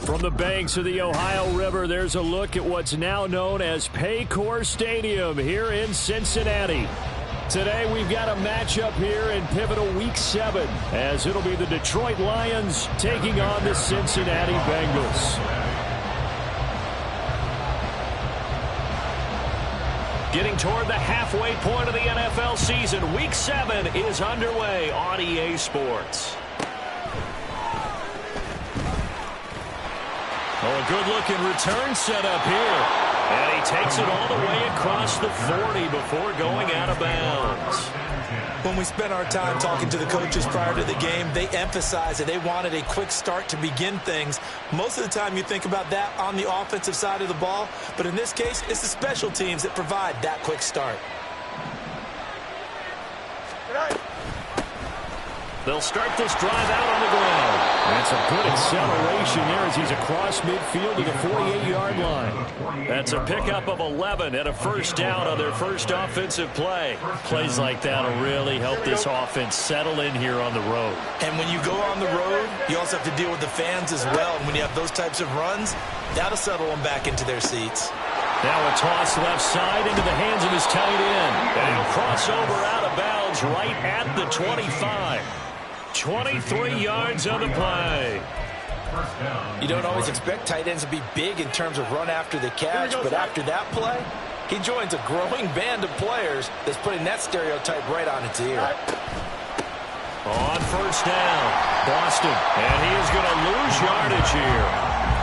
From the banks of the Ohio River, there's a look at what's now known as Paycor Stadium here in Cincinnati. Today we've got a matchup here in pivotal Week 7, as it'll be the Detroit Lions taking on the Cincinnati Bengals. Getting toward the halfway point of the NFL season, Week 7 is underway on EA Sports. Oh, a good-looking return set up here. And he takes it all the way across the 40 before going out of bounds. When we spent our time talking to the coaches prior to the game, they emphasized that they wanted a quick start to begin things. Most of the time you think about that on the offensive side of the ball, but in this case, it's the special teams that provide that quick start. They'll start this drive out on the ground. That's a good acceleration there as he's across midfield to the 48-yard line. That's a pickup of 11 and a first down on their first offensive play. Plays like that will really help this offense settle in here on the road. And when you go on the road, you also have to deal with the fans as well. And when you have those types of runs, that'll settle them back into their seats. Now a toss left side into the hands of his tight end. And he'll cross over out of bounds right at the 25. 23 yards on the play. You don't always expect tight ends to be big in terms of run after the catch, but after that play, he joins a growing band of players that's putting that stereotype right on its ear. On first down, Boston, and he is going to lose yardage here.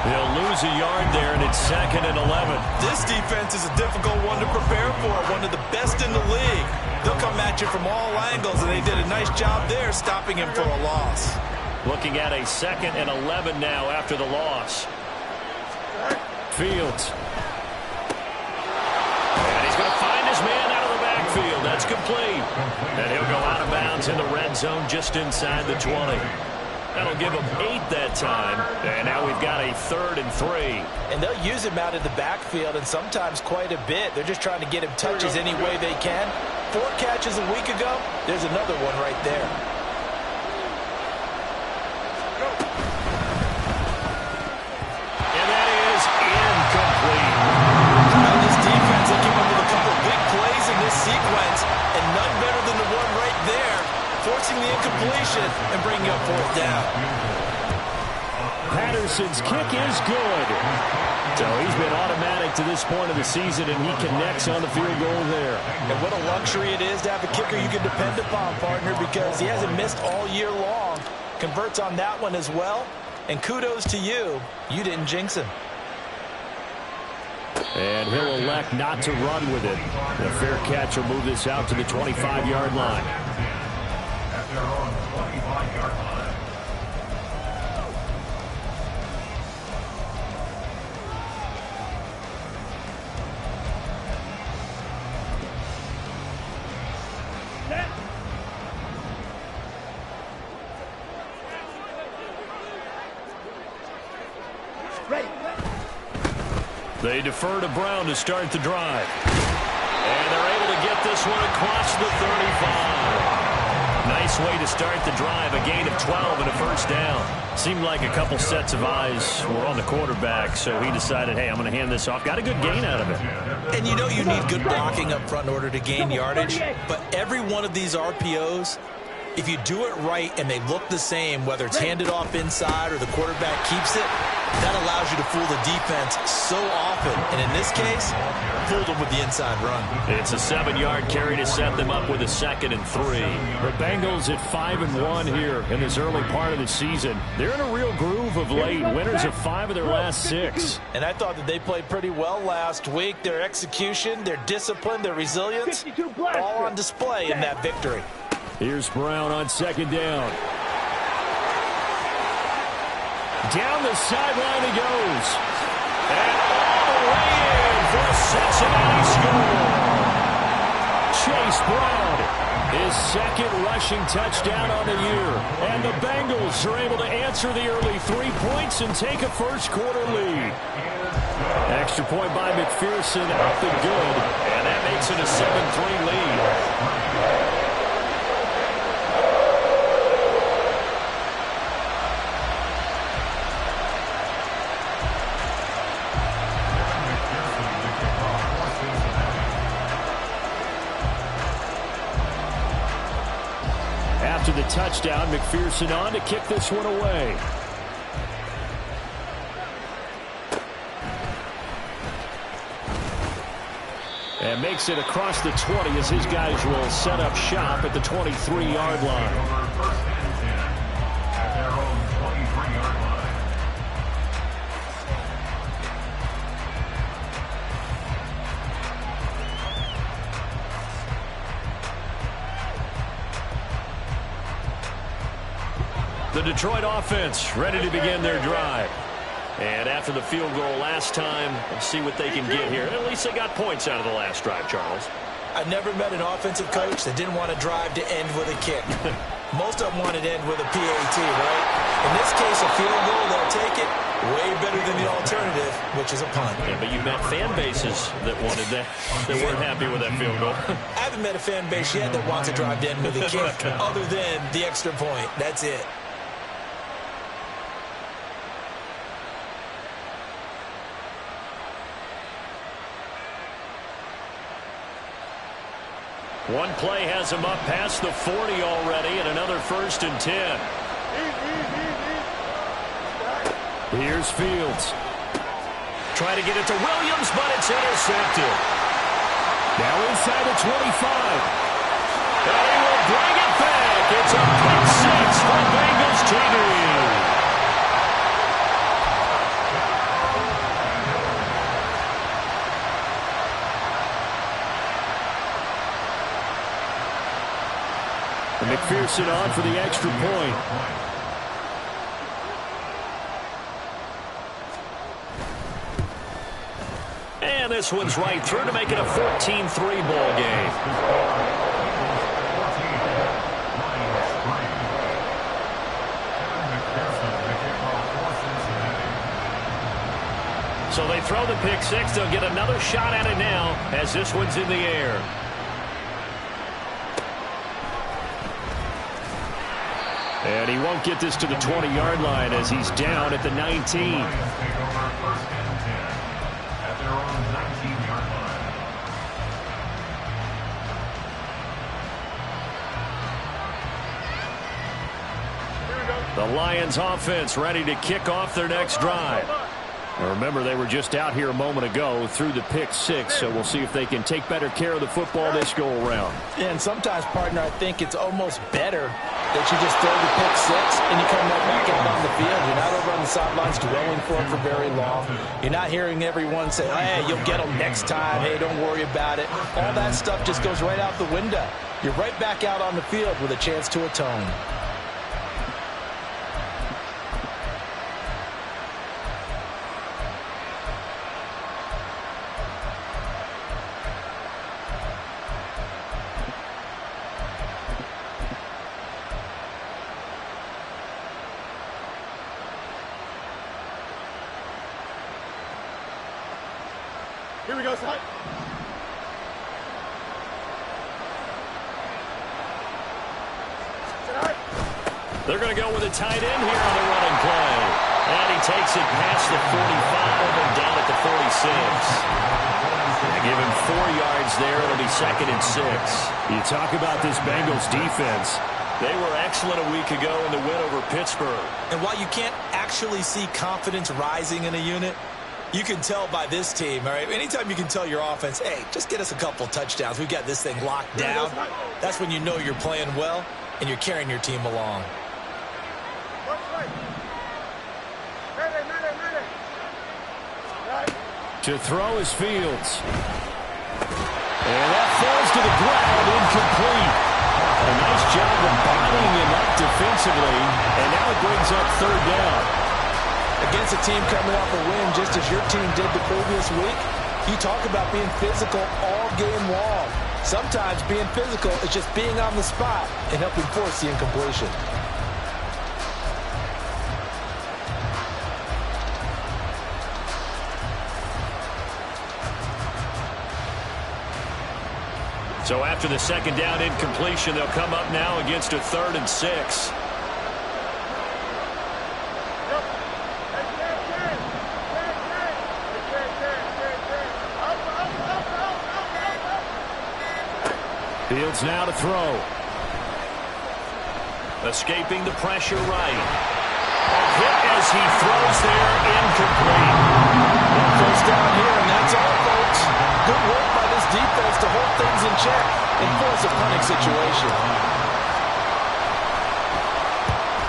He'll lose a yard there, and it's 2nd and 11. This defense is a difficult one to prepare for, one of the best in the league. They'll come at you from all angles, and they did a nice job there stopping him for a loss. Looking at a 2nd and 11 now after the loss. Fields. And he's going to find his man out of the backfield. That's complete. And he'll go out of bounds in the red zone just inside the 20. That'll give him 8 that time. And now we've got a 3rd and 3. And they'll use him out of the backfield, and sometimes quite a bit. They're just trying to get him touches any way they can. 4 catches a week ago, there's another one right there. And that is incomplete. Now this defense, they came up with a couple of big plays in this sequence, and none better than the one right there, forcing the incompletion and bringing up 4th down. Patterson's kick is good. So he's been automatic to this point of the season, and he connects on the field goal there. And what a luxury it is to have a kicker you can depend upon, partner, because he hasn't missed all year long. Converts on that one as well. And kudos to you. You didn't jinx him. And he'll elect not to run with it. The fair catch will move this out to the 25-yard line. At their own 25-yard line. They defer to Brown to start the drive. And they're able to get this one across the 35. Nice way to start the drive. A gain of 12 and a first down. Seemed like a couple sets of eyes were on the quarterback, so he decided, hey, I'm going to hand this off. Got a good gain out of it. And you know you need good blocking up front in order to gain yardage. But every one of these RPOs, if you do it right and they look the same, whether it's handed off inside or the quarterback keeps it, that allows you to fool the defense so often. And in this case, fooled them with the inside run. It's a 7-yard carry to set them up with a 2nd and 3. The Bengals at 5-1 here in this early part of the season. They're in a real groove of late. Winners of 5 of their last 6. And I thought that they played pretty well last week. Their execution, their discipline, their resilience, all on display in that victory. Here's Brown on 2nd down. Down the sideline he goes. And all the way in for a Cincinnati score. Chase Brown, his 2nd rushing touchdown on the year. And the Bengals are able to answer the early 3 points and take a first-quarter lead. Extra point by McPherson up and good. And that makes it a 7-3 lead. touchdown. McPherson on to kick this one away. And makes it across the 20 as his guys will set up shop at the 23-yard line. The Detroit offense ready to begin their drive. And after the field goal last time, let's see what they can get here. At least they got points out of the last drive, Charles. I've never met an offensive coach that didn't want to drive to end with a kick. Most of them wanted to end with a PAT, right? In this case, a field goal, they'll take it. Way better than the alternative, which is a punt. Yeah, but you've met fan bases that wanted that weren't happy with that field goal. I haven't met a fan base yet that wants to drive to end with a kick other than the extra point. That's it. One play has him up past the 40 already, and another 1st and 10. Here's Fields. Trying to get it to Williams, but it's intercepted. Now inside the 25. And he will bring it back. It's a pick six for Bengals TD. McPherson on for the extra point. And this one's right through to make it a 14-3 ball game. So they throw the pick six. They'll get another shot at it now as this one's in the air. And he won't get this to the 20-yard line as he's down at the 19. The Lions offense ready to kick off their next drive. Now remember, they were just out here a moment ago through the pick six, so we'll see if they can take better care of the football this go around. Yeah, and sometimes, partner, I think it's almost better that you just throw the pick six and you come right back out on the field. You're not over on the sidelines dwelling for it for very long. You're not hearing everyone say, hey, you'll get them next time. Hey, don't worry about it. All that stuff just goes right out the window. You're right back out on the field with a chance to atone. Here we go, son. They're going to go with a tight end here on the running play. And he takes it past the 45 and down at the 46. They give him 4 yards there. It'll be 2nd and 6. You talk about this Bengals defense. They were excellent a week ago in the win over Pittsburgh. And while you can't actually see confidence rising in a unit, you can tell by this team, all right? Anytime you can tell your offense, hey, just get us a couple touchdowns. We've got this thing locked down. That's when you know you're playing well and you're carrying your team along. To throw is Fields. And that falls to the ground, incomplete. A nice job of bodying him up defensively, and now it brings up 3rd down. Against a team coming off a win, just as your team did the previous week, you talk about being physical all game long. Sometimes being physical is just being on the spot and helping force the incompletion. So after the 2nd down incompletion, they'll come up now against a 3rd and 6. Fields now to throw. Escaping the pressure right. A hit as he throws there, incomplete. First down here, and that's all, folks. Good work by this defense to hold things in check and force a punting situation.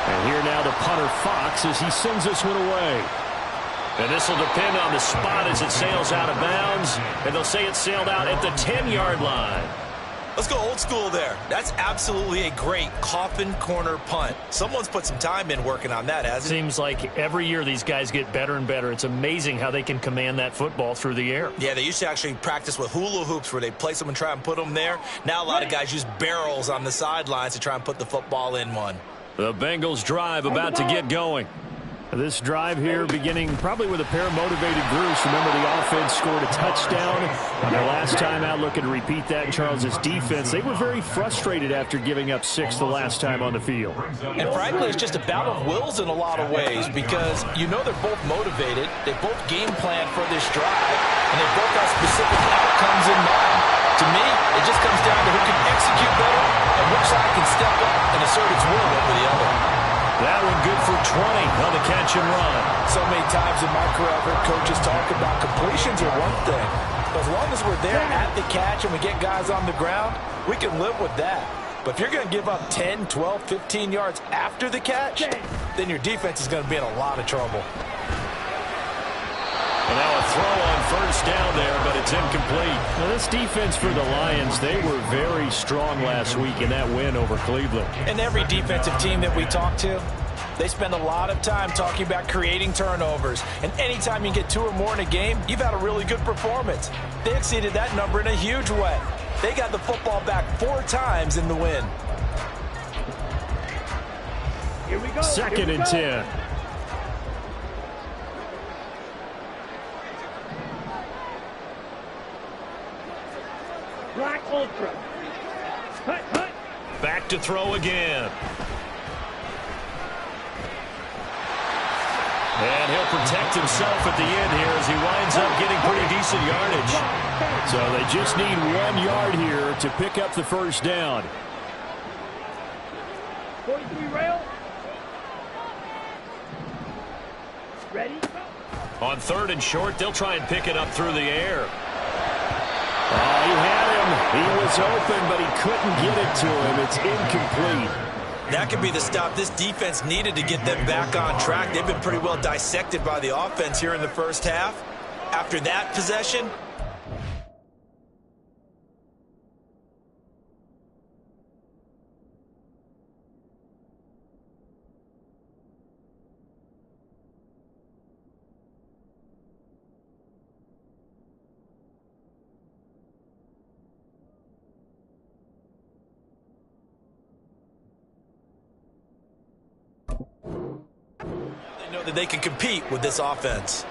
And here now the punter Fox as he sends this one away. And this will depend on the spot as it sails out of bounds. And they'll say it sailed out at the 10-yard line. Let's go old school there. That's absolutely a great coffin corner punt. Someone's put some time in working on that, hasn't it? Seems like every year these guys get better and better. It's amazing how they can command that football through the air. Yeah, they used to actually practice with hula hoops where they place them and try and put them there. Now a lot of guys use barrels on the sidelines to try and put the football in one. The Bengals drive about to get going. This drive here beginning probably with a pair of motivated groups. Remember, the offense scored a touchdown on their last time out, looking to repeat that in Charles' defense. They were very frustrated after giving up 6 the last time on the field. And frankly, it's just a battle of wills in a lot of ways because you know they're both motivated. They both game plan for this drive, and they both have specific outcomes in mind. To me, it just comes down to who can execute better and which side can step up and assert its will over the other. That one good for 20 on the catch and run. So many times in my career, I've heard coaches talk about completions are one thing. But as long as we're there at the catch and we get guys on the ground, we can live with that. But if you're going to give up 10, 12, 15 yards after the catch, then your defense is going to be in a lot of trouble. And now a throw on first down there, but it's incomplete. Now this defense for the Lions, they were very strong last week in that win over Cleveland. And every defensive team that we talk to, they spend a lot of time talking about creating turnovers. And anytime you get 2 or more in a game, you've had a really good performance. They exceeded that number in a huge way. They got the football back 4 times in the win. Here we go. Second and 10. Black Ultra. Hut, hut. Back to throw again. And he'll protect himself at the end here as he winds up getting pretty decent yardage. So they just need 1 yard here to pick up the first down. 43 rail. Ready? On 3rd and short, they'll try and pick it up through the air. He had him. He was open, but he couldn't get it to him. It's incomplete. That could be the stop this defense needed to get them back on track. They've been pretty well dissected by the offense here in the first half. After that possession, they know that they can compete with this offense.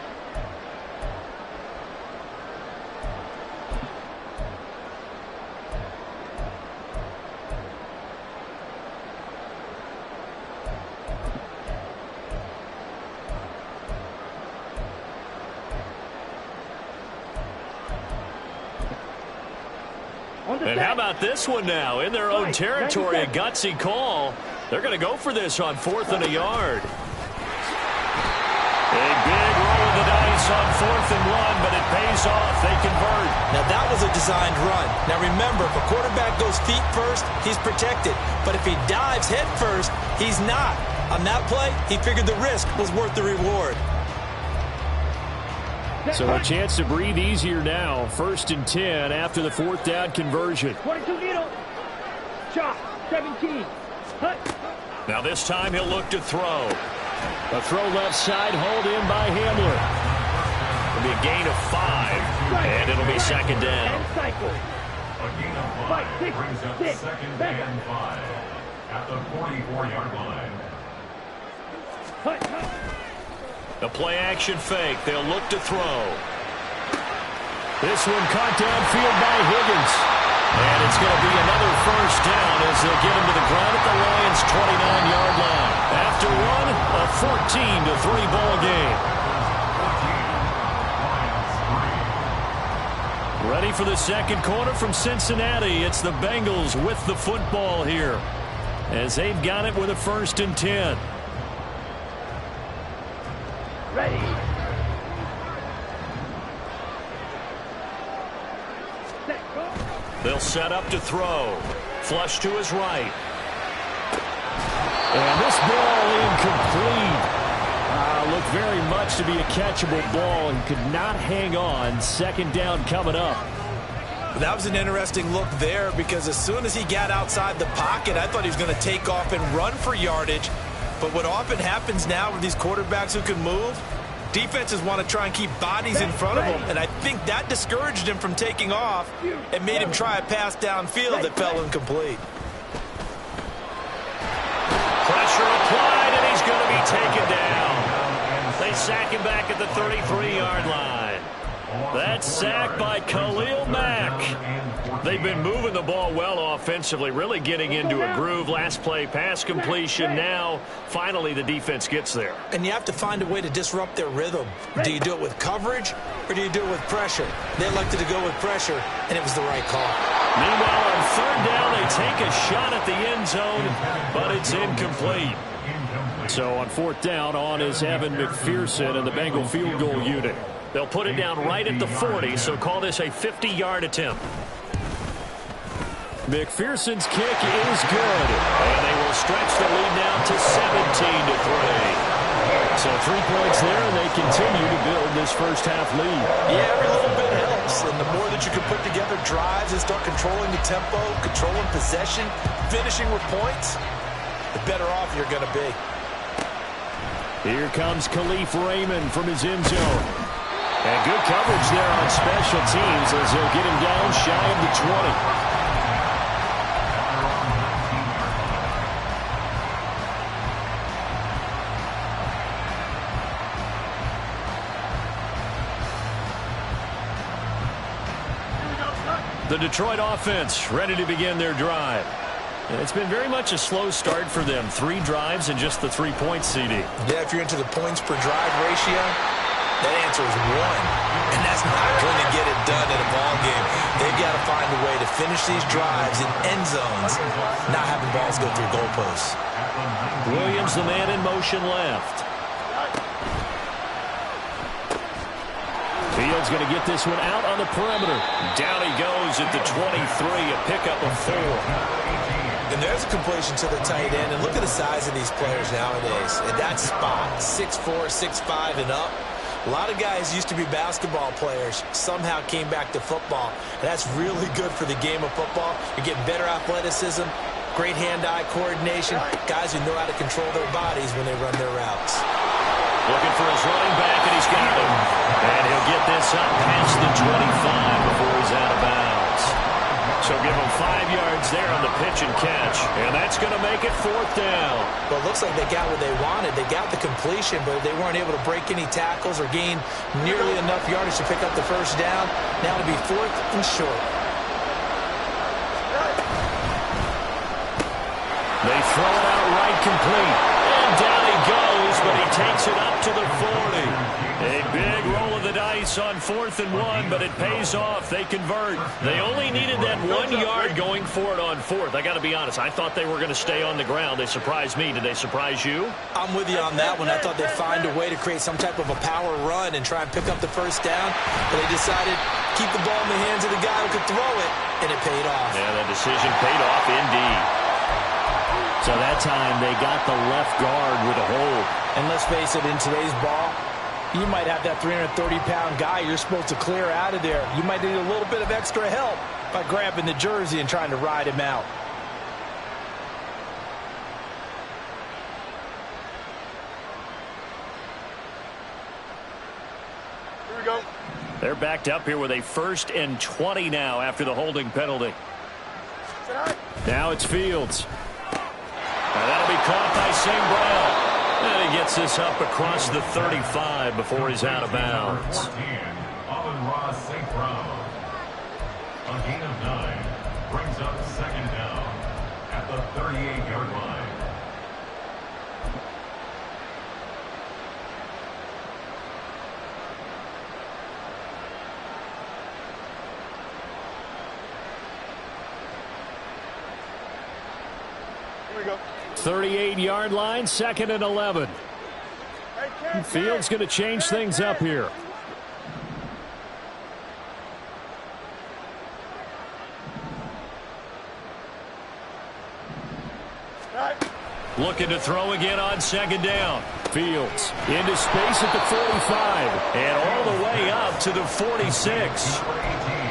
And how about this one now? In their own territory, a gutsy call. They're going to go for this on 4th and a yard. A big roll of the dice on 4th and 1, but it pays off. They convert. Now, that was a designed run. Now, remember, if a quarterback goes feet first, he's protected. But if he dives head first, he's not. On that play, he figured the risk was worth the reward. So a chance to breathe easier now. 1st and 10 after the 4th down conversion. 22 needle. Shot. 17. Hut. Now this time he'll look to throw. A throw left side, hauled in by Hamler. It'll be a gain of 5, and it'll be 2nd down. And cycle. A gain of 5 brings up 2nd and 5 at the 44-yard line. Hut, hut. The play action fake. They'll look to throw. This one caught downfield by Higgins. And it's going to be another first down as they'll get him to the ground at the Lions' 29-yard line. After one, a 14-3 ball game. Ready for the second quarter from Cincinnati. It's the Bengals with the football here. as they've got it with a 1st and 10. Ready. They'll set up to throw. Flush to his right. And this ball incomplete. Looked very much to be a catchable ball and could not hang on. 2nd down coming up. That was an interesting look there because as soon as he got outside the pocket, I thought he was going to take off and run for yardage. But what often happens now with these quarterbacks who can move, defenses want to try and keep bodies in front of them. And I think that discouraged him from taking off and made him try a pass downfield that fell incomplete. Pressure applied, and he's going to be taken down. They sack him back at the 33-yard line. That's sacked by Khalil Mack. They've been moving the ball well offensively, really getting into a groove. Last play, pass completion. Now, finally, the defense gets there. And you have to find a way to disrupt their rhythm. Do you do it with coverage, or do you do it with pressure? They elected to go with pressure, and it was the right call. Meanwhile, on 3rd down, they take a shot at the end zone, but it's incomplete. So on 4th down, on is Evan McPherson and the Bengal field goal unit. They'll put it down right at the 40, so call this a 50-yard attempt. McPherson's kick is good, and they will stretch the lead now to 17-3. So 3 points there, and they continue to build this first half lead. Yeah, every little bit helps, and the more that you can put together drives and start controlling the tempo, controlling possession, finishing with points, the better off you're going to be. Here comes Khalif Raymond from his end zone. And good coverage there on special teams as they'll get him down shy of the 20. The Detroit offense ready to begin their drive. And it's been very much a slow start for them. 3 drives and just the 3 points, CD. Yeah, if you're into the points per drive ratio, that answer is 1. And that's not going to get it done in a ball game. They've got to find a way to finish these drives in end zones, not having balls go through goalposts. Williams, the man in motion left. Fields going to get this one out on the perimeter. Down he goes at the 23, a pickup of 4. And there's a completion to the tight end. And look at the size of these players nowadays. At that spot, 6'4", 6'5", and up. A lot of guys used to be basketball players, somehow came back to football. And that's really good for the game of football. You're getting better athleticism, great hand-eye coordination, guys who know how to control their bodies when they run their routes. Looking for his running back, and he's got him. And he'll get this up past the 25 before he's out of bounds. So give him 5 yards there on the pitch and catch. And that's going to make it 4th down. Well, it looks like they got what they wanted. They got the completion, but they weren't able to break any tackles or gain nearly enough yardage to pick up the 1st down. Now it'll be 4th and short. They throw it out right complete. And down he goes, but he takes it up to the 40. A big roll of the dice on 4th and 1, but it pays off. They convert. They only needed that 1 yard going for it on 4th. I got to be honest. I thought they were going to stay on the ground. They surprised me. Did they surprise you? I'm with you on that one. I thought they'd find a way to create some type of a power run and try and pick up the 1st down, but they decided keep the ball in the hands of the guy who could throw it, and it paid off. Yeah, that decision paid off indeed. So that time they got the left guard with a hold. And let's face it, in today's ball, you might have that 330-pound guy you're supposed to clear out of there. You might need a little bit of extra help by grabbing the jersey and trying to ride him out. Here we go. They're backed up here with a 1st and 20 now after the holding penalty. Now it's Fields. And that'll be caught by St. Brown. And he gets this up across the 35 before he's out of bounds. 14, Amon-Ra St. Brown. A gain of 9 brings up 2nd down at the 38-yard line. Here we go. 38-yard line, 2nd and 11. Fields going to change things up here. Looking to throw again on 2nd down. Fields into space at the 45 and all the way up to the 46.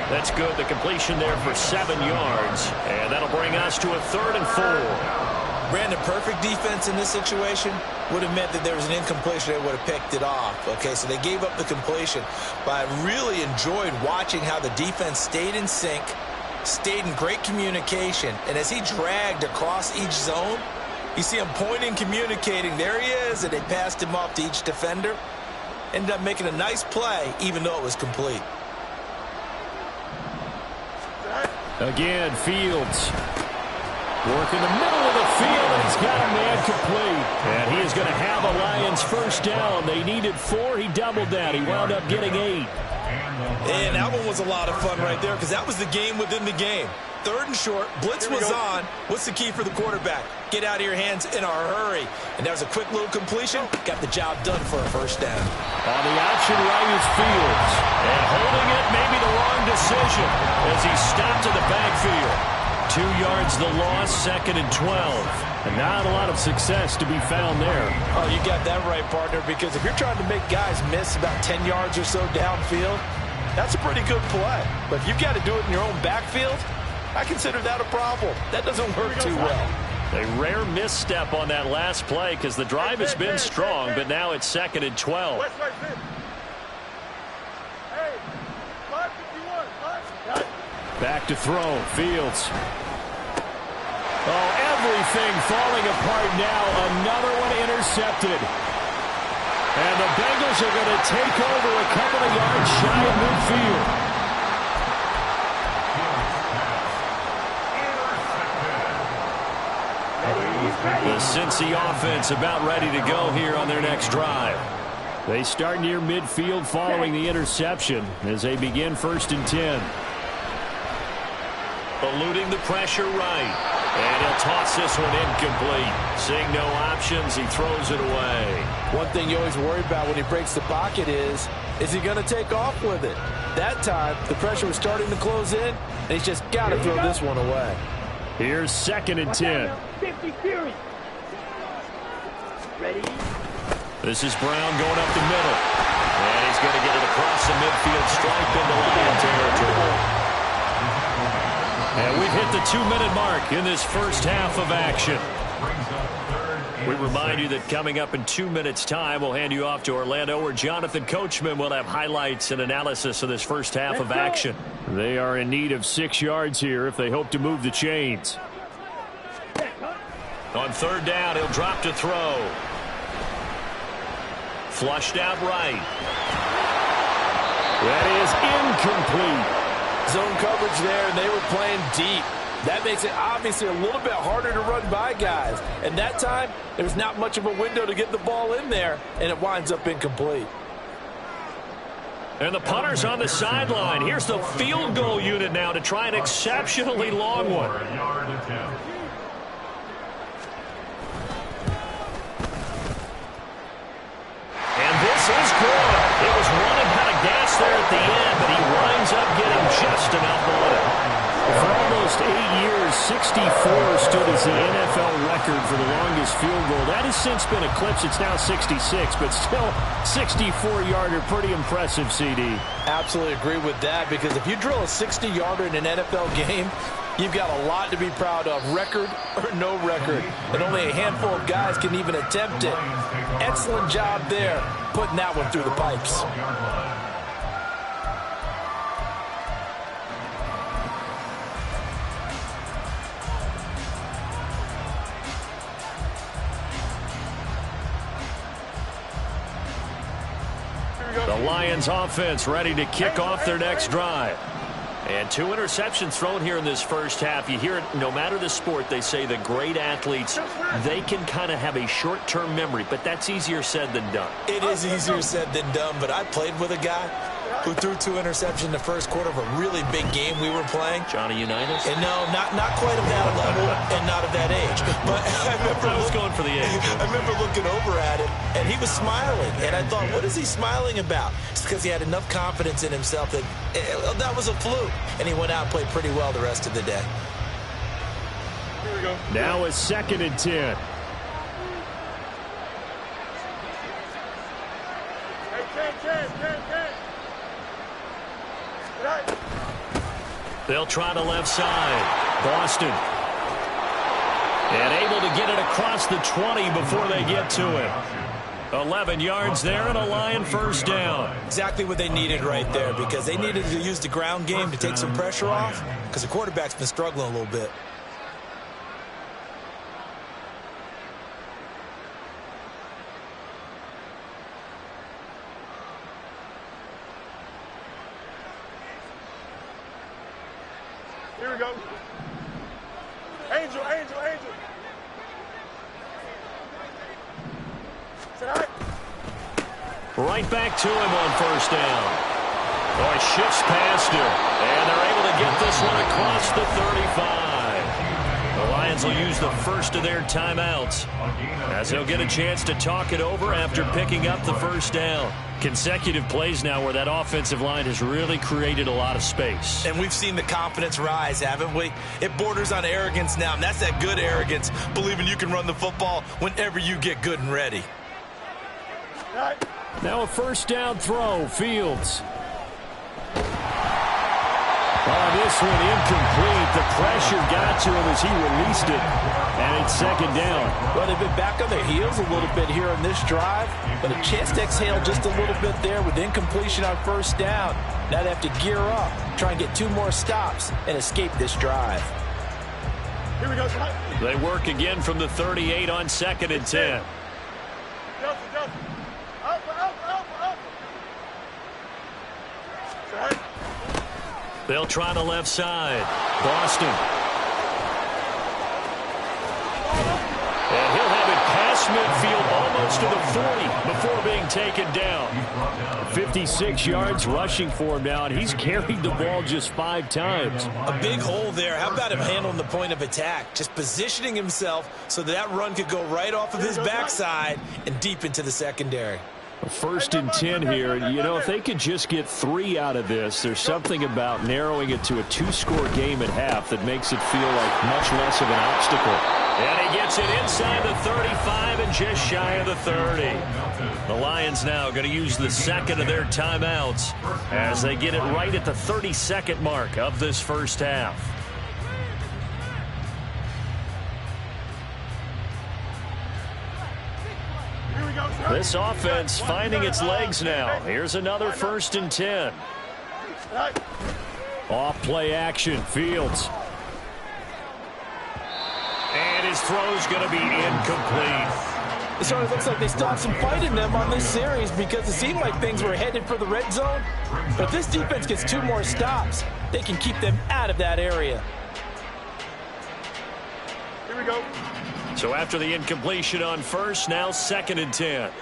That's good. The completion there for 7 yards. And that'll bring us to a 3rd and 4. Brandon, perfect defense in this situation would have meant that there was an incompletion. They would have picked it off. Okay, so they gave up the completion. But I really enjoyed watching how the defense stayed in sync, stayed in great communication. And as he dragged across each zone, you see him pointing, communicating. There he is, and they passed him off to each defender. Ended up making a nice play, even though it was complete. Again, Fields. Work in the middle of the field, and he's got a man complete. And he is going to have a Lions first down. They needed 4. He doubled that. He wound up getting 8. And that one was a lot of fun right there because that was the game within the game. 3rd and short. Blitz was on. What's the key for the quarterback? Get out of your hands in a hurry. And that was a quick little completion. Got the job done for a first down. On the option right is Fields. And holding it may be the wrong decision as he stopped in the backfield. 2 yards the loss, 2nd and 12. And not a lot of success to be found there. Oh, you got that right, partner, because if you're trying to make guys miss about 10 yards or so downfield, that's a pretty good play. But if you've got to do it in your own backfield, I consider that a problem. That doesn't work too well. A rare misstep on that last play because the drive has been strong, but now it's 2nd and 12. Back to throw. Fields. Oh, everything falling apart now. Another one intercepted. And the Bengals are going to take over a couple of yards shy of midfield. The Cincy offense about ready to go here on their next drive. They start near midfield following the interception as they begin 1st and 10. Eluding the pressure right. And he'll toss this one incomplete. Seeing no options, he throws it away. One thing you always worry about when he breaks the pocket is he going to take off with it? That time, the pressure was starting to close in, and he's just got to throw this one away. Here's 2nd and 10. 50 series. Ready? This is Brown going up the middle. And he's going to get it across the midfield stripe into Lion territory. And we've hit the 2-minute mark in this first half of action. We remind you that coming up in 2 minutes' time, we'll hand you off to Orlando, where Jonathan Coachman will have highlights and analysis of this first half of action. They are in need of 6 yards here if they hope to move the chains. On 3rd down, he'll drop to throw. Flushed out right. That is incomplete. Zone coverage there, and they were playing deep. That makes it obviously a little bit harder to run by guys. And that time, there's not much of a window to get the ball in there, and it winds up incomplete. And the punter's on the sideline. Here's the field goal unit now to try an exceptionally long one. And this is good. It was running out of gas there at the end, but he winds up getting just enough on it. For almost 8 years, 64 stood as the NFL record for the longest field goal. That has since been eclipsed. It's now 66, but still 64-yarder. Pretty impressive, CD. Absolutely agree with that, because if you drill a 60-yarder in an NFL game, you've got a lot to be proud of, record or no record. And only a handful of guys can even attempt it. Excellent job there, putting that one through the pipes. The Lions offense ready to kick off their next drive. And 2 interceptions thrown here in this first half. You hear it, no matter the sport, they say the great athletes, they can kind of have a short-term memory, but that's easier said than done. It is easier said than done, but I played with a guy who threw 2 interceptions in the first quarter of a really big game we were playing. Johnny Unitas? And no, not quite of that level and not of that age. But I was going for the age. I remember looking over at him, and he was smiling. And I thought, what is he smiling about? It's because he had enough confidence in himself that that was a fluke. And he went out and played pretty well the rest of the day. Here we go. Now it's 2nd and 10. They'll try the left side. Boston. And able to get it across the 20 before they get to him. 11 yards there and a Lion first down. Exactly what they needed right there, because they needed to use the ground game to take some pressure off, because the quarterback's been struggling a little bit. Here we go. Angel. Right back to him on first down. Oh, he shifts past him. And they're able to get this one across the 35. The Lions will use the first of their timeouts, as they'll get a chance to talk it over after picking up the first down. Consecutive plays now where that offensive line has really created a lot of space. And we've seen the confidence rise, haven't we? It borders on arrogance now, and that's that good arrogance, believing you can run the football whenever you get good and ready. Now a first down throw, Fields. Oh, this one incomplete. The pressure got to him as he released it. And it's 2nd down. Well, they've been back on their heels a little bit here on this drive, but a chance to exhale just a little bit there with incompletion on first down. Now they have to gear up, try and get 2 more stops, and escape this drive. Here we go. They work again from the 38 on 2nd and 10. Justin. Up. They'll try the left side. Boston. And he'll have it past midfield almost to the 40 before being taken down. 56 yards rushing for him now, and he's carried the ball just 5 times. A big hole there. How about him handling the point of attack? Just positioning himself so that run could go right off of his backside and deep into the secondary. 1st and 10 here. You know, if they could just get 3 out of this, there's something about narrowing it to a 2-score game at half that makes it feel like much less of an obstacle. And he gets it inside the 35 and just shy of the 30. The Lions now going to use the 2nd of their timeouts as they get it right at the 32nd mark of this first half. This offense finding its legs now. Here's another 1st and 10. Off play action, Fields. And his throw's going to be incomplete. It sort of looks like they still have some fight in them on this series, because it seemed like things were headed for the red zone. But if this defense gets 2 more stops, they can keep them out of that area. Here we go. So after the incompletion on first, now 2nd and 10.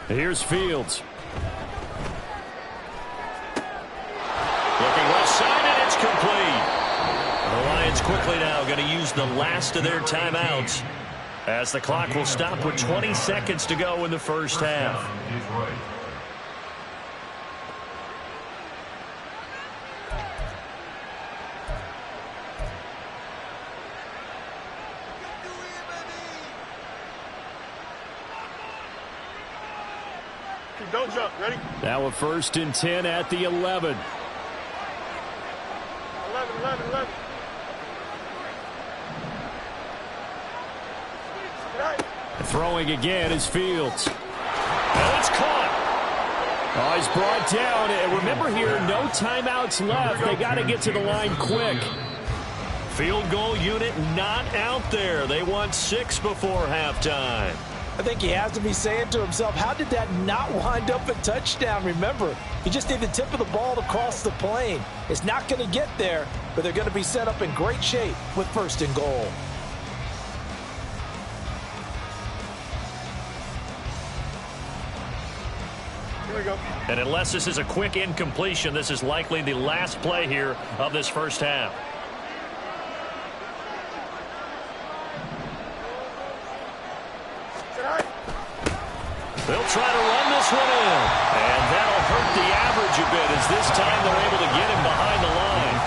Here's Fields. Looking left side, and it's complete. The Lions quickly now going to use the last of their timeouts, as the clock will stop with 20 seconds to go in the first half. Don't jump. Ready? Now a 1st and 10 at the 11. 11. Throwing again is Fields. And it's caught. Oh, he's brought down. And remember here, no timeouts left. They got to get to the line quick. Field goal unit not out there. They want 6 before halftime. I think he has to be saying to himself, how did that not wind up a touchdown? Remember, you just need the tip of the ball to cross the plane. It's not going to get there, but they're going to be set up in great shape with 1st and goal. Here we go. And unless this is a quick incompletion, this is likely the last play here of this first half. They'll try to run this one in. And that'll hurt the average a bit as this time they're able to get him behind the line.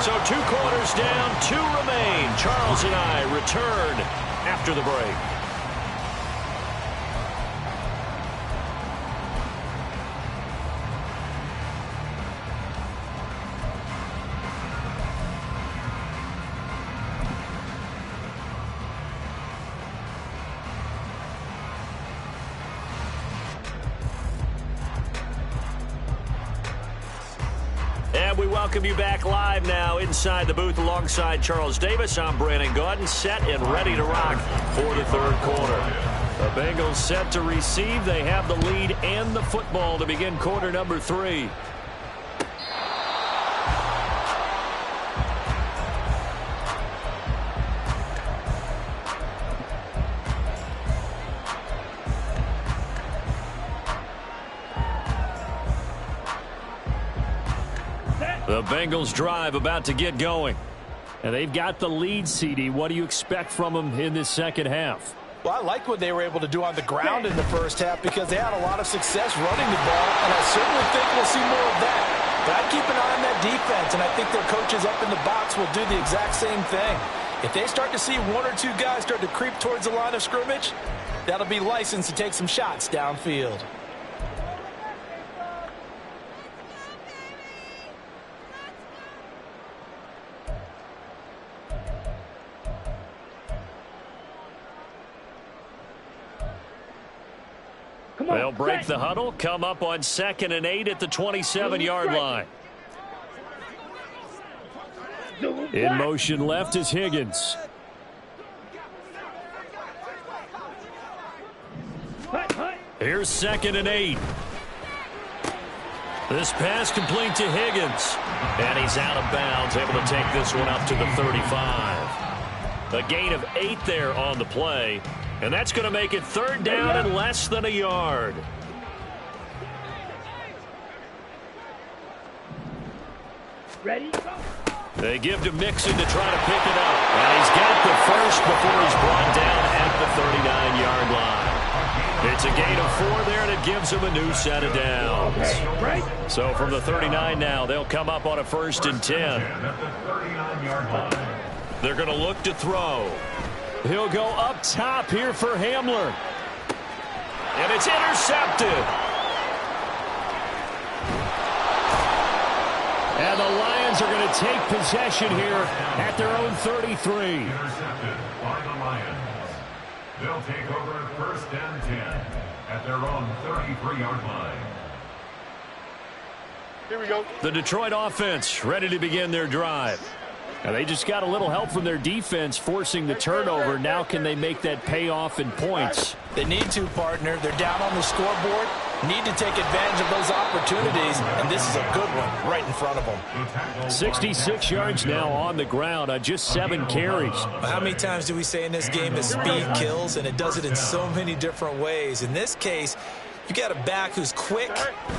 So 2 quarters down, 2 remain. Charles and I return after the break. And we welcome you back live now inside the booth alongside Charles Davis. I'm Brandon Gaudin, set and ready to rock for the 3rd quarter. The Bengals set to receive. They have the lead and the football to begin quarter number 3. The Bengals drive about to get going. And they've got the lead, CD. What do you expect from them in this second half? Well, I like what they were able to do on the ground in the first half because they had a lot of success running the ball, and I certainly think we'll see more of that. But I'd keep an eye on that defense, and I think their coaches up in the box will do the exact same thing. If they start to see 1 or 2 guys start to creep towards the line of scrimmage, that'll be licensed to take some shots downfield. They'll break the huddle, come up on 2nd and 8 at the 27-yard line. In motion left is Higgins. Here's 2nd and 8. This pass complete to Higgins. And he's out of bounds, able to take this one up to the 35. A gain of 8 there on the play. And that's going to make it 3rd down and less than a yard. Ready? They give to Mixon to try to pick it up. And he's got the first before he's brought down at the 39-yard line. It's a gain of 4 there, and it gives him a new set of downs. So from the 39 now, they'll come up on a 1st and 10. They're going to look to throw. He'll go up top here for Hamler. And it's intercepted. And the Lions are going to take possession here at their own 33. Intercepted by the Lions. They'll take over 1st and 10 at their own 33-yard line. Here we go. The Detroit offense ready to begin their drive. And they just got a little help from their defense forcing the turnover. Now can they make that pay off in points? They need to, partner. They're down on the scoreboard. Need to take advantage of those opportunities, and this is a good one right in front of them. 66 yards now on the ground on just 7 carries. How many times do we say in this game that speed kills, and it does it in so many different ways? In this case, you got a back who's quick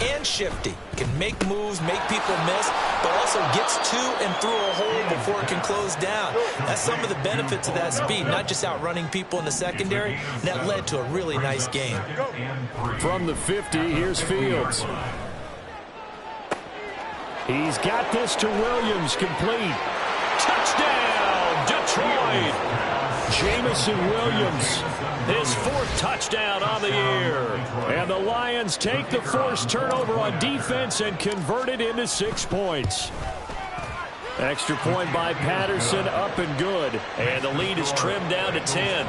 and shifty, can make moves, make people miss, but also gets to and through a hole before it can close down. That's some of the benefits of that speed, not just outrunning people in the secondary. And that led to a really nice game. From the 50, here's Fields. He's got this to Williams, complete. Touchdown, Detroit! Jamison Williams, his 4th touchdown on the year. And the Lions take the forced turnover on defense and convert it into 6 points. Extra point by Patterson, up and good. And the lead is trimmed down to 10.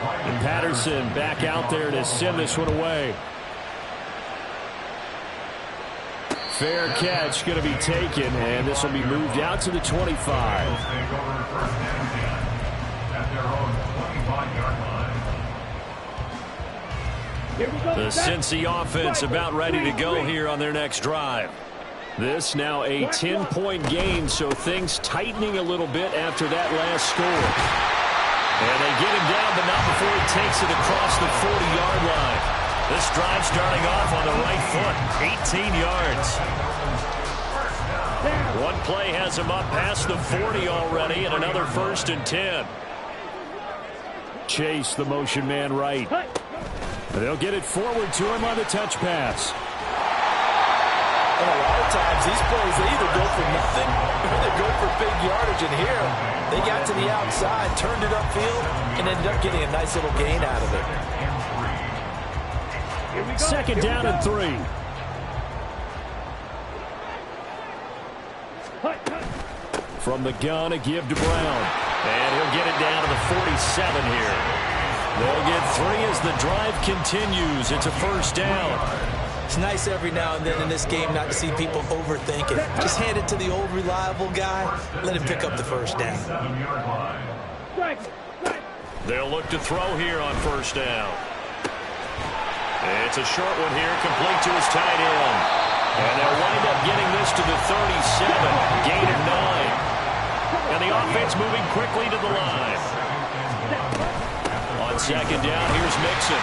And Patterson back out there to send this one away. Fair catch going to be taken, and this will be moved out to the 25. their own 25-yard line. Here we go. The Cincy offense about ready to go here on their next drive. This now a 10-point game, so things tightening a little bit after that last score. And they get him down, but not before he takes it across the 40-yard line. This drive starting off on the right foot, 18 yards. One play has him up past the 40 already, and another 1st and 10. Chase, the motion man right. They'll get it forward to him on the touch pass. And a lot of times, these plays, they either go for nothing or they go for big yardage. And here, they got to the outside, turned it upfield, and ended up getting a nice little gain out of it. Second down and 3. From the gun, a give to Brown. And he'll get it down to the 47 here. They'll get 3 as the drive continues. It's a 1st down. It's nice every now and then in this game not to see people overthink it. Just hand it to the old reliable guy. Let him pick up the 1st down. They'll look to throw here on 1st down. It's a short one here, complete to his tight end. And they'll wind up getting this to the 37, gain of 9. And the offense moving quickly to the line. On 2nd down, here's Mixon.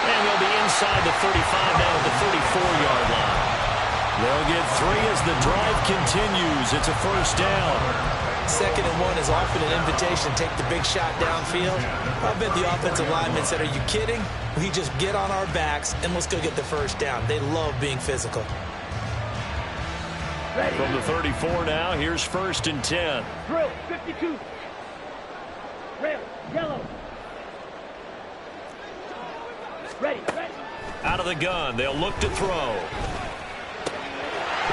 And they'll be inside the 35 now at the 34-yard line. They'll get 3 as the drive continues. It's a 1st down. 2nd and 1 is often an invitation to take the big shot downfield. I bet the offensive linemen said, are you kidding? We just get on our backs and let's go get the 1st down. They love being physical. From the 34 now, here's 1st and 10. Drill, 52. Rail, yellow. Ready. Out of the gun, they'll look to throw.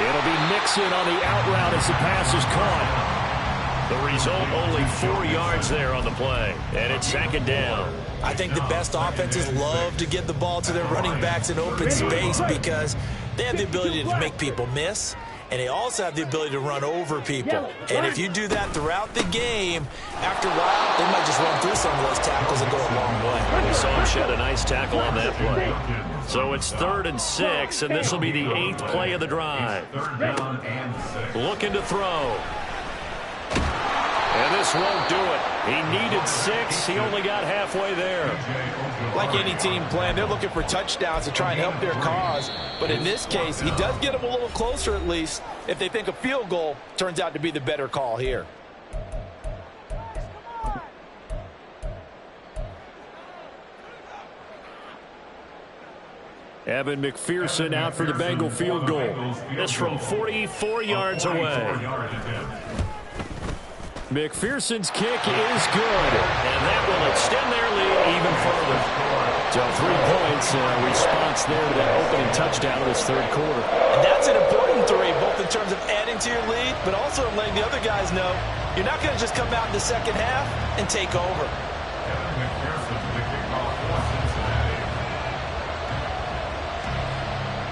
It'll be Mixon on the out route as the pass is caught. The result, only 4 yards there on the play, and it's 2nd down. I think the best offenses love to get the ball to their running backs in open space because they have the ability to make people miss, and they also have the ability to run over people. And if you do that throughout the game, after a while, they might just run through some of those tackles and go a long way. We saw him shed a nice tackle on that play. So it's 3rd and 6, and this will be the 8th play of the drive. Looking to throw. And this won't do it. He needed 6. He only got halfway there. Like any team plan, they're looking for touchdowns to try and help their cause. But in this case, he does get them a little closer at least if they think a field goal turns out to be the better call here. Evan McPherson out for the Bengal field goal. This from 44 yards away. McPherson's kick is good, and that will extend their lead even further. So 3 points, response there to that opening touchdown in this 3rd quarter. And that's an important 3, both in terms of adding to your lead, but also in letting the other guys know you're not going to just come out in the 2nd half and take over.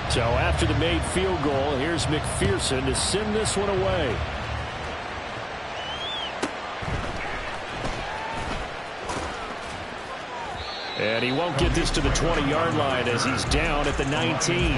So after the made field goal, here's McPherson to send this one away. And he won't get this to the 20-yard line as he's down at the 19.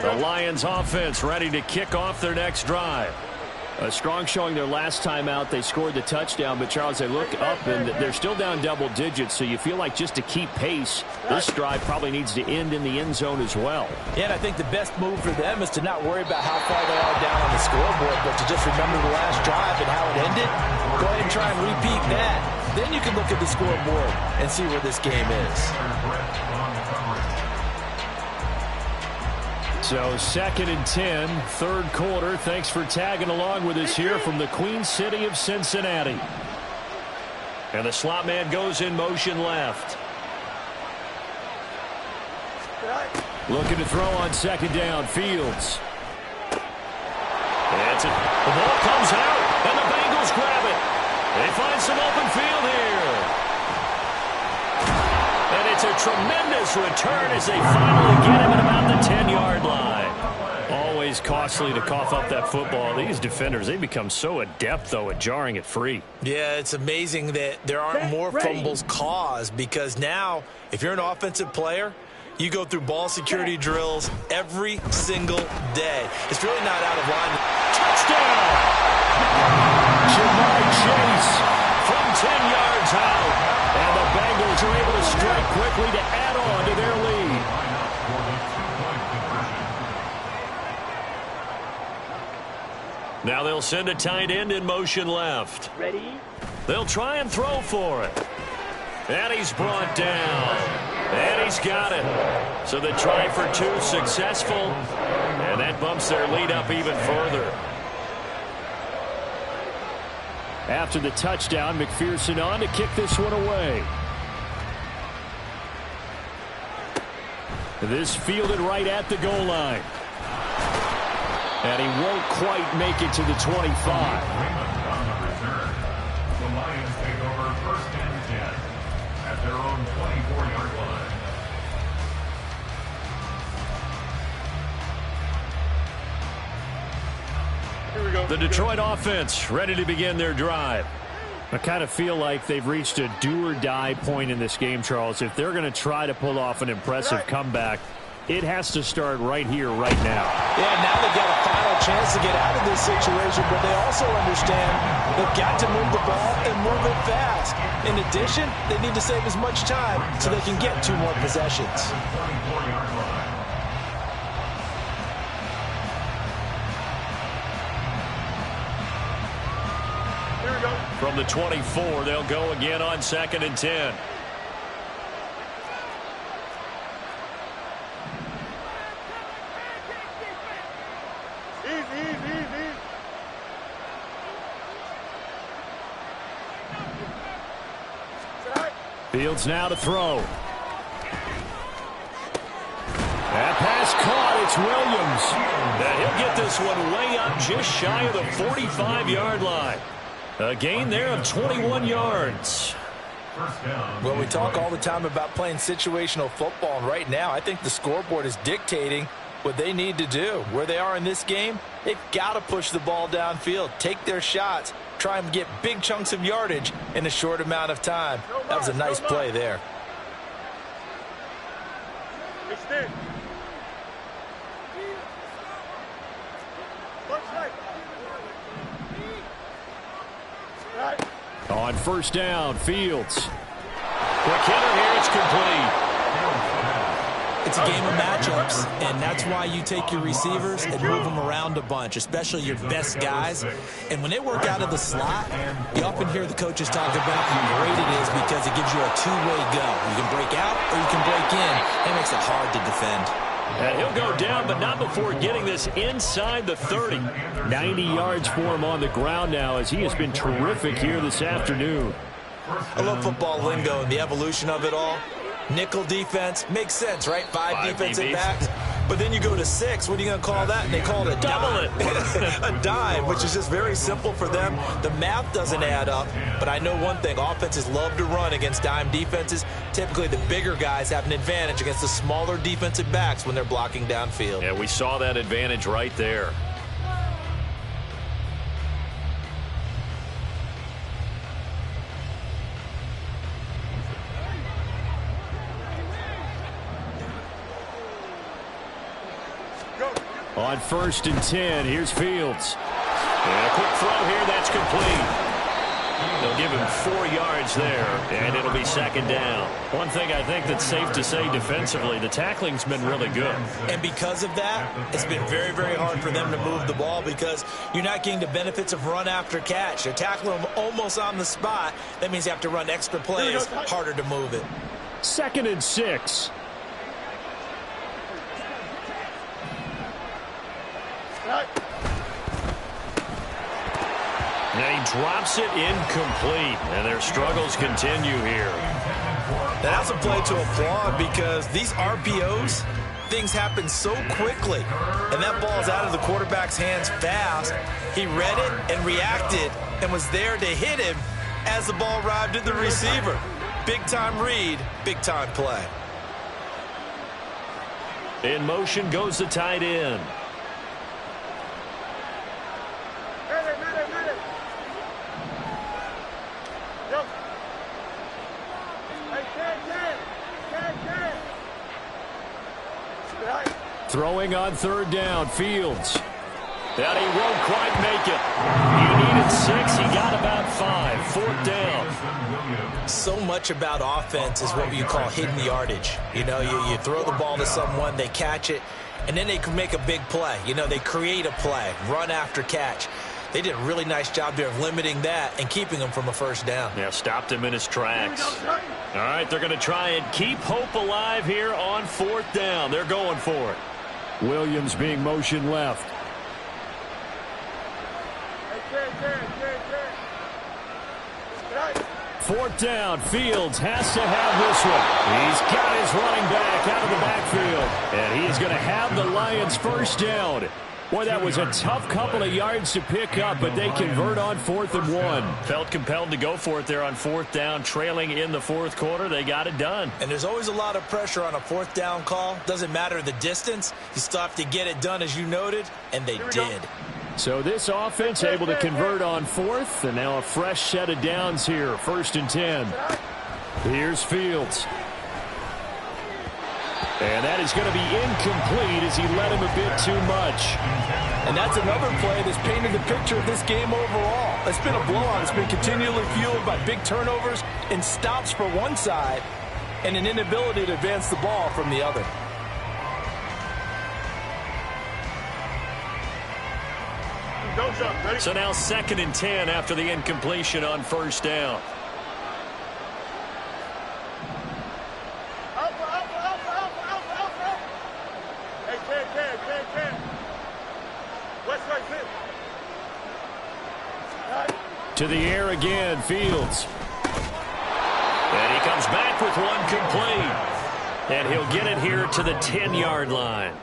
The Lions offense ready to kick off their next drive. A strong showing their last time out. They scored the touchdown, but Charles, they look up and they're still down double digits, so you feel like just to keep pace, this drive probably needs to end in the end zone as well. Yeah, and I think the best move for them is to not worry about how far they are down on the scoreboard, but to just remember the last drive and how it ended. Go ahead and try and repeat that. Then you can look at the scoreboard and see where this game is. So 2nd and 10, 3rd quarter. Thanks for tagging along with us here from the Queen City of Cincinnati. And the slot man goes in motion left. Looking to throw on 2nd down, Fields. gets it. The ball comes out, and the Bengals grab it. They find some open field here. And it's a tremendous return as they finally get him at about the 10-yard line. Always costly to cough up that football. These defenders, they become so adept, though, at jarring it free. Yeah, it's amazing that there aren't more fumbles caused, because now, if you're an offensive player, you go through ball security drills every single day. It's really not out of line. Touchdown! Jamar Chase from 10 yards out. And the Bengals are able to strike quickly to add on to their lead. Now they'll send a tight end in motion left. Ready? They'll try and throw for it. And he's brought down. And he's got it. So the try for two successful. And that bumps their lead up even further. After the touchdown, McPherson on to kick this one away. This fielded right at the goal line. And he won't quite make it to the 25. The Lions take over first and 10 at their own 24-yard line. Here we go. The Detroit offense ready to begin their drive. I kind of feel like they've reached a do-or-die point in this game, Charles. If they're going to try to pull off an impressive comeback, it has to start right here, right now. Yeah, now they've got a final chance to get out of this situation, but they also understand they've got to move the ball and move it fast. In addition, they need to save as much time so they can get 2 more possessions. Here we go. From the 24, they'll go again on 2nd and 10. Easy. Fields now to throw. That pass caught. It's Williams. And he'll get this one way up just shy of the 45-yard line. A gain there of 21 yards. Well, we talk all the time about playing situational football, and right now I think the scoreboard is dictating what they need to do. Where they are in this game, they've got to push the ball downfield, take their shots, try and get big chunks of yardage in a short amount of time. That was a nice play there. Extend. On first down, Fields. Quick hitter here, it's complete. It's a game of matchups, and that's why you take your receivers and move them around a bunch, especially your best guys. And when they work out of the slot, you often hear the coaches talk about how great it is because it gives you a two-way go. You can break out or you can break in. It makes it hard to defend. And he'll go down, but not before getting this inside the 30. 90 yards for him on the ground now as he has been terrific here this afternoon. I love football lingo and the evolution of it all. Nickel defense makes sense, right? Five defensive DBs. backs. But then you go to 6. What are you going to call that? And they call it a Double dime. A dime, which is just very simple for them. The math doesn't add up. But I know one thing. Offenses love to run against dime defenses. Typically, the bigger guys have an advantage against the smaller defensive backs when they're blocking downfield. Yeah, we saw that advantage right there. On first and 10, here's Fields. And a quick throw here, that's complete. They'll give him 4 yards there, and it'll be second down. One thing I think that's safe to say defensively, the tackling's been really good. And because of that, it's been very, very hard for them to move the ball because you're not getting the benefits of run after catch. They're tackling them almost on the spot. That means you have to run extra plays, harder to move it. 2nd and 6. And he drops it incomplete. And their struggles continue here. Now, that's a play to applaud because these RPOs, things happen so quickly. And that ball's out of the quarterback's hands fast. He read it and reacted and was there to hit him as the ball arrived at the receiver. Big-time read, big-time play. In motion goes the tight end. Throwing on third down, Fields. That he won't quite make it. He needed 6. He got about 5. Fourth down. So much about offense is what you call hidden yardage. You know, you throw the ball to someone, they catch it, and then they can make a big play. You know, they create a play, run after catch. They did a really nice job there of limiting that and keeping him from a first down. Yeah, stopped him in his tracks. All right, they're going to try and keep hope alive here on fourth down. They're going for it. Williams being motion left. Fourth down, Fields has to have this one. He's got his running back out of the backfield. And he is going to have the Lions first down. Boy, that was a tough couple of yards to pick up, but they convert on 4th and 1. Felt compelled to go for it there on fourth down, trailing in the fourth quarter. They got it done. And there's always a lot of pressure on a fourth down call. Doesn't matter the distance. You still have to get it done, as you noted, and they did. So this offense able to convert on 4th, and now a fresh set of downs here, 1st and 10. Here's Fields. And that is going to be incomplete as he led him a bit too much. And that's another play that's painted the picture of this game overall. It's been a blowout. It's been continually fueled by big turnovers and stops for one side and an inability to advance the ball from the other. So now 2nd and 10 after the incompletion on first down. To the air again, Fields. And he comes back with one complete. And he'll get it here to the 10-yard line.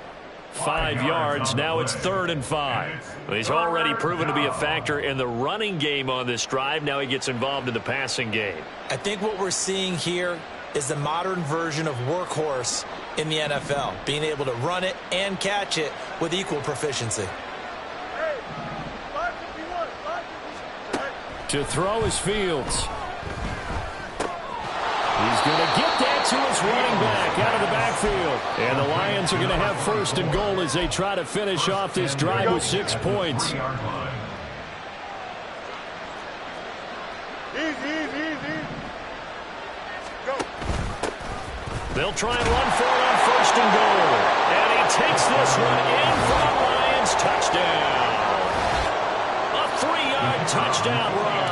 5 yards, now it's 3rd and 5. He's already proven to be a factor in the running game on this drive. Now he gets involved in the passing game. I think what we're seeing here is the modern version of workhorse in the NFL, being able to run it and catch it with equal proficiency. To throw is Fields. He's going to get that to his running back out of the backfield. And the Lions are going to have 1st and goal as they try to finish off this drive with 6 points. Go. They'll try and run for it on 1st and goal. And he takes this one in for the Lions. Touchdown. A 3-yard touchdown run.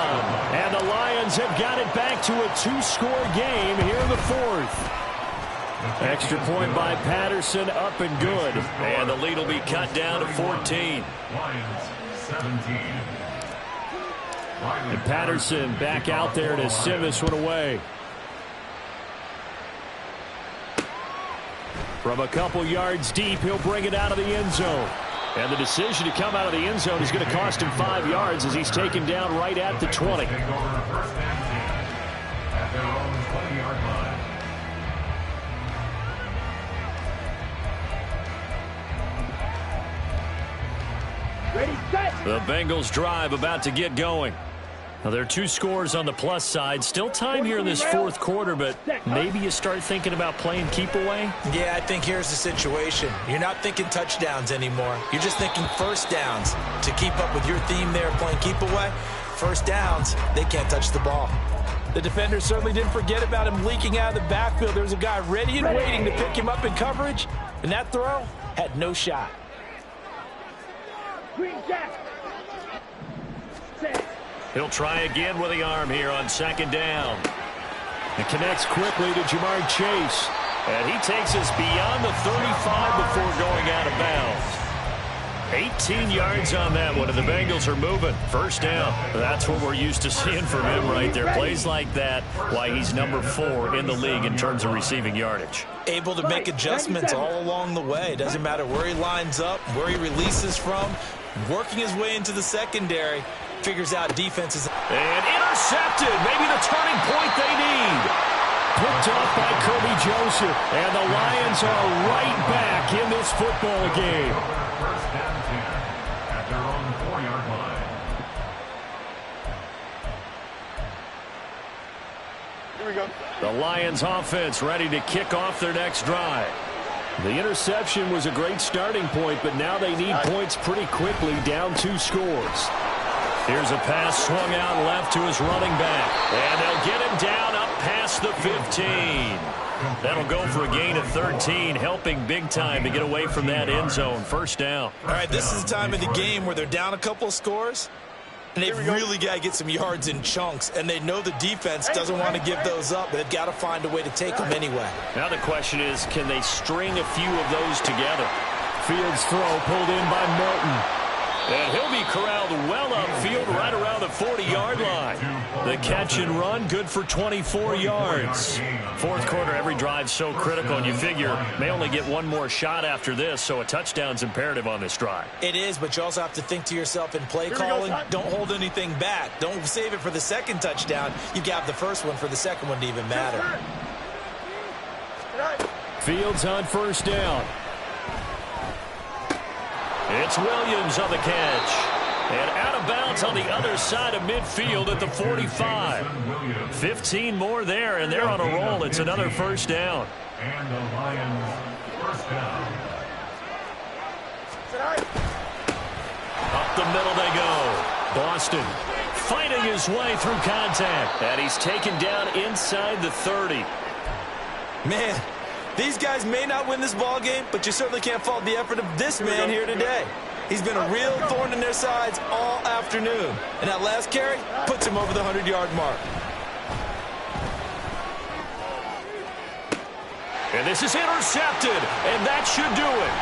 And the Lions have got it back to a 2-score game here in the 4th. Extra point by Patterson, up and good. And the lead will be cut down to 14. Lions 17. And Patterson back out there to send this one away. From a couple yards deep, he'll bring it out of the end zone. And the decision to come out of the end zone is going to cost him 5 yards as he's taken down right at the 20. Take over 1st and 10 at their own 20-yard line. Ready, set. The Bengals drive about to get going. Now, there are 2 scores on the plus side. Still time here in this 4th quarter, but maybe you start thinking about playing keep away? Yeah, I think here's the situation. You're not thinking touchdowns anymore. You're just thinking first downs. To keep up with your theme there, playing keep away, first downs, they can't touch the ball. The defender certainly didn't forget about him leaking out of the backfield. There was a guy ready and waiting to pick him up in coverage, and that throw had no shot. Green Jack. Set. He'll try again with the arm here on 2nd down. It connects quickly to Jamar Chase. And he takes us beyond the 35 before going out of bounds. 18 yards on that one, and the Bengals are moving. First down. That's what we're used to seeing from him right there. Plays like that, why he's number 4 in the league in terms of receiving yardage. Able to make adjustments all along the way. Doesn't matter where he lines up, where he releases from. Working his way into the secondary. Figures out defenses. And intercepted. Maybe the turning point they need. Picked off by Kirby Joseph. And the Lions are right back in this football game. First down 10 at their own 4-yard line. Here we go. The Lions offense ready to kick off their next drive. The interception was a great starting point, but now they need points pretty quickly, down 2 scores. Here's a pass swung out left to his running back. And they'll get him down up past the 15. That'll go for a gain of 13, helping big time to get away from that end zone. First down. All right, this is the time of the game where they're down a couple of scores. And they've really got to get some yards in chunks. And they know the defense doesn't want to give those up. But they've got to find a way to take them anyway. Now the question is, can they string a few of those together? Fields throw pulled in by Milton. And he'll be corralled well upfield right around the 40-yard line. The catch and run, good for 24 yards. Fourth quarter, every drive so critical, and you figure may only get one more shot after this, so a touchdown's imperative on this drive. It is, but you also have to think to yourself in play calling, don't hold anything back. Don't save it for the second touchdown. You got the first one for the second one to even matter. Fields on first down. It's Williams on the catch. And out of bounds on the other side of midfield at the 45. 15 more there, and they're on a roll. It's another first down. And the Lions first down. Up the middle they go. Boston fighting his way through contact. And he's taken down inside the 30. Man, these guys may not win this ball game, but you certainly can't fault the effort of this man here today. He's been a real thorn in their sides all afternoon. And that last carry puts him over the 100-yard mark. And this is intercepted, and that should do it.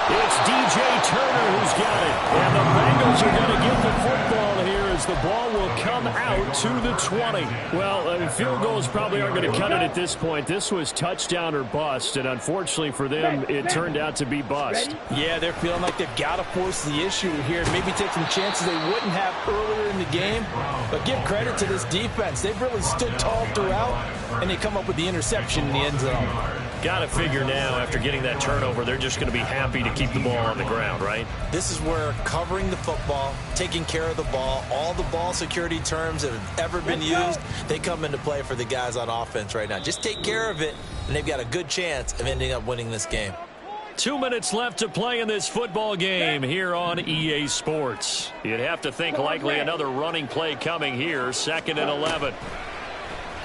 It's DJ Turner who's got it. And the Bengals are going to get the football here as the ball will come out to the 20. Well, field goals probably aren't going to cut it at this point. This was touchdown or bust, and unfortunately for them, it turned out to be bust. Yeah, they're feeling like they've got to force the issue here. Maybe take some chances they wouldn't have earlier in the game. But give credit to this defense. They've really stood tall throughout, and they come up with the interception in the end zone. Got to figure now, after getting that turnover, they're just going to be happy to keep the ball on the ground, right? This is where covering the football, taking care of the ball, all the ball security terms that have ever been used, they come into play for the guys on offense right now. Just take care of it, and they've got a good chance of ending up winning this game. 2 minutes left to play in this football game here on EA Sports. You'd have to think likely another running play coming here, 2nd and 11.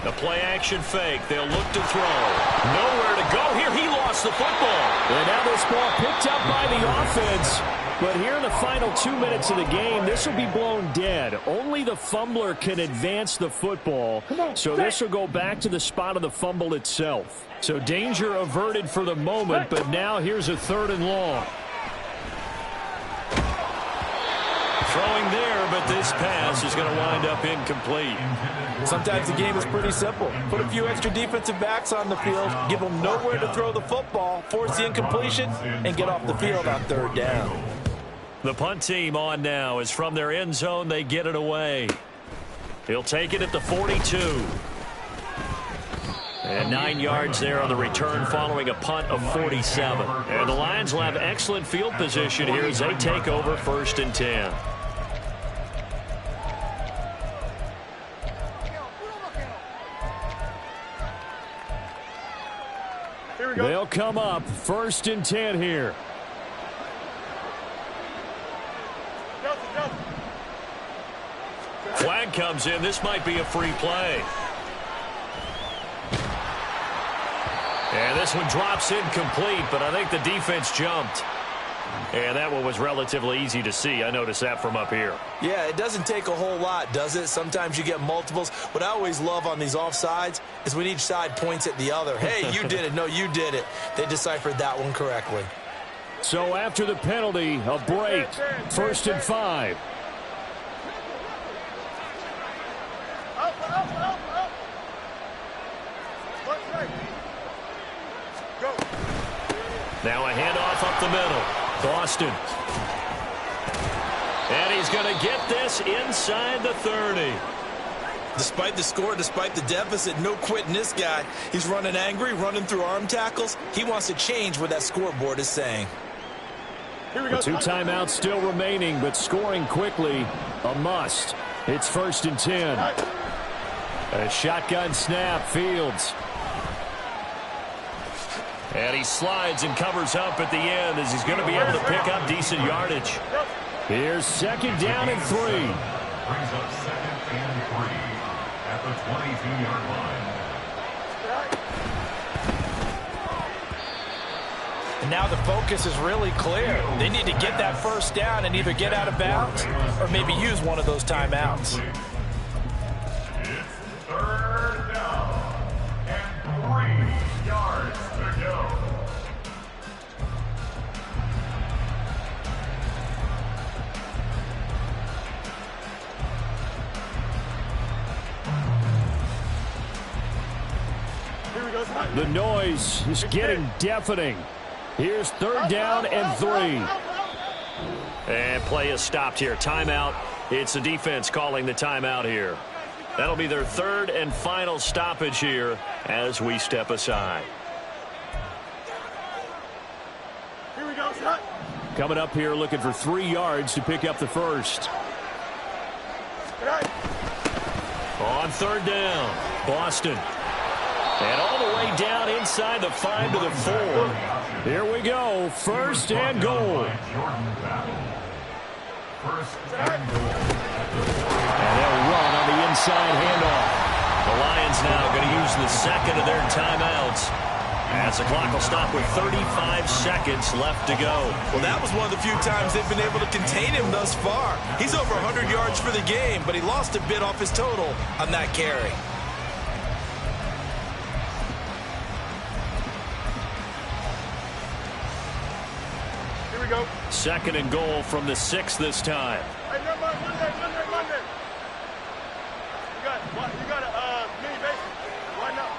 The play-action fake. They'll look to throw. Nowhere to go here. He lost the football. And now this ball picked up by the offense. But here in the final 2 minutes of the game, this will be blown dead. Only the fumbler can advance the football. So this will go back to the spot of the fumble itself. So danger averted for the moment, but now here's a 3rd and long. Throwing there, but this pass is going to wind up incomplete. Sometimes the game is pretty simple. Put a few extra defensive backs on the field, give them nowhere to throw the football, force the incompletion, and get off the field on 3rd down. The punt team on now is from their end zone. They get it away. He'll take it at the 42. And 9 yards there on the return following a punt of 47. And the Lions will have excellent field position here as they take over 1st and 10. They'll come up 1st and 10 here. Flag comes in. This might be a free play. And this one drops incomplete, but I think the defense jumped. And that one was relatively easy to see. I noticed that from up here. Yeah, it doesn't take a whole lot, does it? Sometimes you get multiples. What I always love on these offsides is when each side points at the other. Hey, you did it. No, you did it. They deciphered that one correctly. So after the penalty, a break. 1st and 5. Now a handoff up the middle. Boston. And he's going to get this inside the 30. Despite the score, despite the deficit, no quitting this guy. He's running angry, running through arm tackles. He wants to change what that scoreboard is saying. Here we go. 2 timeouts still remaining, but scoring quickly, a must. It's 1st and 10. A shotgun snap, Fields. And he slides and covers up at the end as he's going to be able to pick up decent yardage. Here's 2nd down and 3. Brings up 2nd and 3 at the 22-yard line. And now the focus is really clear. They need to get that 1st down and either get out of bounds or maybe use one of those timeouts. It's 3rd down and 3 yards to go. The noise is getting deafening. Here's 3rd down and 3. And play is stopped here. Timeout. It's the defense calling the timeout here. That'll be their 3rd and final stoppage here as we step aside. Here we go, shot. Coming up here looking for 3 yards to pick up the 1st. On 3rd down, Boston. And all the way down inside the 5 to the 4. Here we go. 1st and goal. And they'll run on the inside handoff. The Lions now going to use the 2nd of their timeouts as the clock will stop with 35 seconds left to go. Well, that was one of the few times they've been able to contain him thus far. He's over 100 yards for the game, but he lost a bit off his total on that carry. Go. 2nd and goal from the 6 this time. Hey, Monday. You got a mini basement. Why not?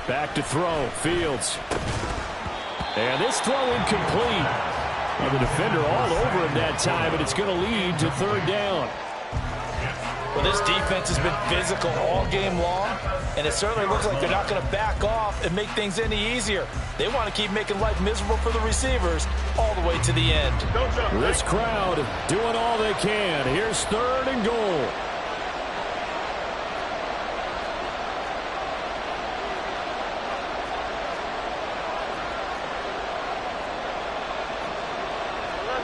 Back to throw. Fields. And this throw incomplete. Well, the defender all over him that time, and it's going to lead to 3rd down. Well, this defense has been physical all game long, and it certainly looks like they're not going to back off and make things any easier. They want to keep making life miserable for the receivers all the way to the end. This crowd doing all they can. Here's 3rd and goal.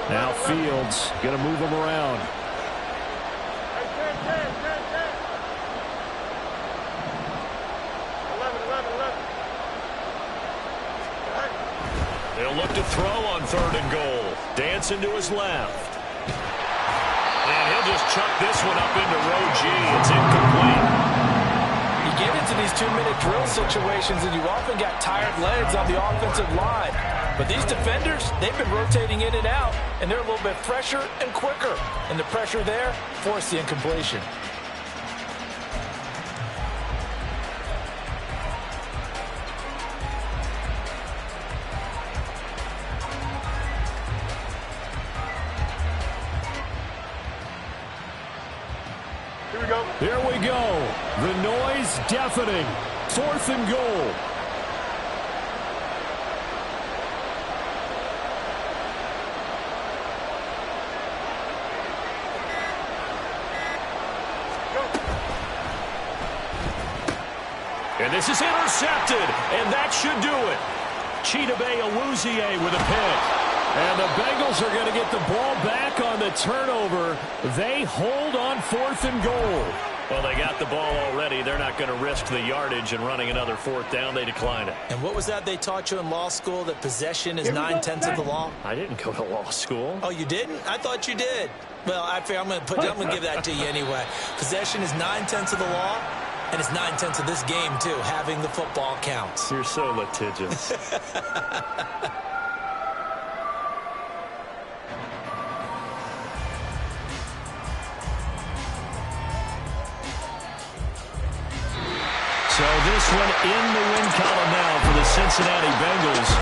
Now Fields going to move them around. They'll look to throw on 3rd and goal. Dancing to his left. And he'll just chuck this one up into row G. It's incomplete. You get into these 2-minute drill situations, and you often got tired legs on the offensive line. But these defenders, they've been rotating in and out, and they're a little bit fresher and quicker. And the pressure there forced the incompletion. Here we go. The noise deafening. 4th and goal. And this is intercepted, and that should do it. Chidobe Awuzie with a pick. And the Bengals are going to get the ball back on the turnover. They hold on 4th and goal. Well, they got the ball already. They're not going to risk the yardage and running another 4th down. They decline it. And what was that they taught you in law school, that possession is 9/10 of the law? I didn't go to law school. Oh, you didn't? I thought you did. Well, I'm going to give that to you anyway. Possession is 9/10 of the law. And it's 9/10 of this game, too. Having the football counts. You're so litigious. So this one in the win column now for the Cincinnati Bengals.